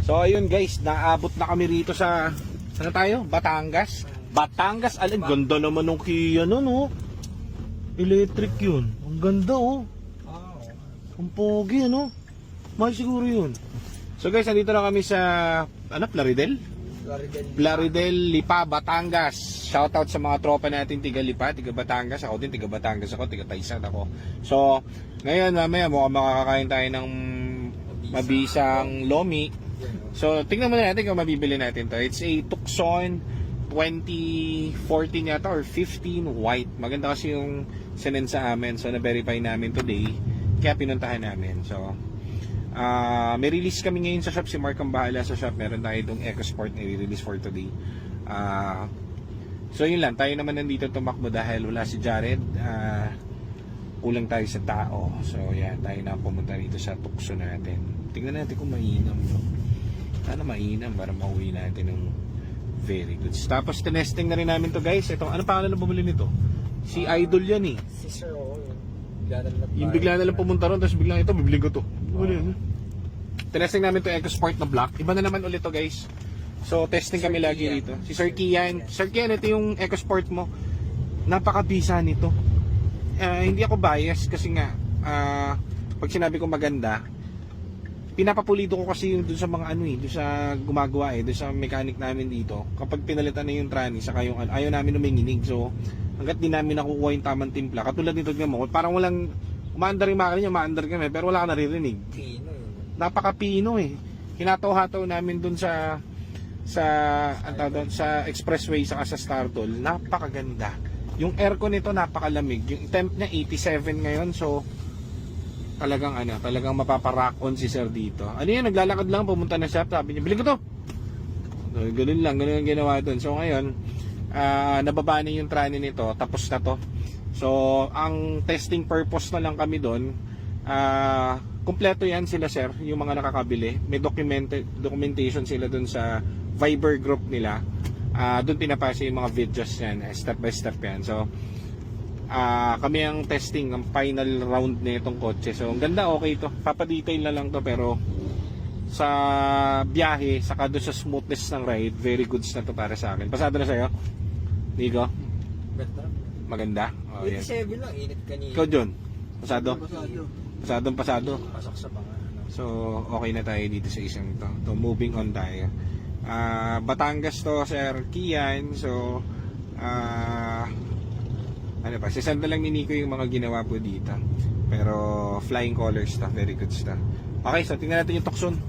So ayun guys, naabot na kami rito sa ano tayo? Batangas. Batangas, alin ganda naman ng Kia no, no. Electric 'yun. Ang ganda oh. Ang pogi ano. Mahal siguro 'yun. So guys, nandito na kami sa ano, Plaridel, Lipa, Batangas. Shoutout sa mga tropa natin tiga Lipa, tiga Batangas. Ako din tiga Batangas ako, tiga Taysan ako. So, ngayon mamaya mukhang makakakain tayo ng mabisang lomi. So, tingnan muna natin kung mabibili natin to. It's a Tucson 2014 yata or 15 white. Maganda kasi yung sinend sa amin. So, na-verify namin today. Kaya pinuntahan namin. So, may release kami ngayon sa shop. Si Mark ang bahala sa shop. Meron tayo itong EcoSport na i-release for today. So, yun lang. Tayo naman nandito tumakbo dahil wala si Jared. Kulang tayo sa tao. So, yan. Tayo na pumunta dito sa Tucson natin. Tingnan natin kung mainam. Sana mainam para mauwi natin ng very good. Tapos tinesting na rin namin to guys. Ito, ano pangalan na bumili nito? Si Idol yan eh. Si Sir O. Yung bigla na lang pumunta ron, tapos biglang ito, bibili ko to. Tinesting namin to EcoSport na black. Iba na naman ulit to guys. So testing kami lagi dito. Si Sir Kian. Sir Kian, ito yung EcoSport mo. Napakabisa nito. Hindi ako bias kasi nga pag sinabi ko maganda, pinapapulido ko kasi yung dun sa mga ano dun sa gumagawa dun sa mechanic namin dito. Kapag pinalitan na yung tranny saka yung ayaw namin uminginig. So hangga't di namin nakukuha yung tamang timpla. Katulad nito mo, parang walang umaandar yung makina niya, umaandar kami pero wala ka naririnig. Pino Napaka-pino eh. Hinataw-hataw namin dun sa expressway saka sa Startol. Napakaganda. Yung aircon nito napakalamig. Yung temp niya 87 ngayon. So talagang mapaparock on si Sir dito. Ano yan, naglalakad lang, pumunta na shop, sabi niya, bilhin ko to. So, ganun lang, ganun ang ginawa doon. So ngayon, nababa na yung tranny nito, tapos na to. So, ang testing purpose na lang kami doon, kumpleto yan sila sir, yung mga nakakabili. May documentation sila doon sa Viber group nila. Doon pinapasa yung mga videos yan, step by step yan. So, kami ang testing ang final round na itong kotse. So ang ganda, okay to, papadetail na lang to, pero sa biyahe saka doon sa smoothness ng ride, very goods na to para sa akin. Pasado na sa'yo Nico? Maganda? Oh, 87 lang, init kanina. Ikaw John? Pasado? Pasado? Pasok sa pangalan. So okay na tayo dito sa isang to moving on tayo. Batangas to Sir Kian. So ano pa, sisend na lang ni Nico yung mga ginawa po dito. Pero flying colors stuff, very good stuff. Okay, so tingnan natin yung Tucson.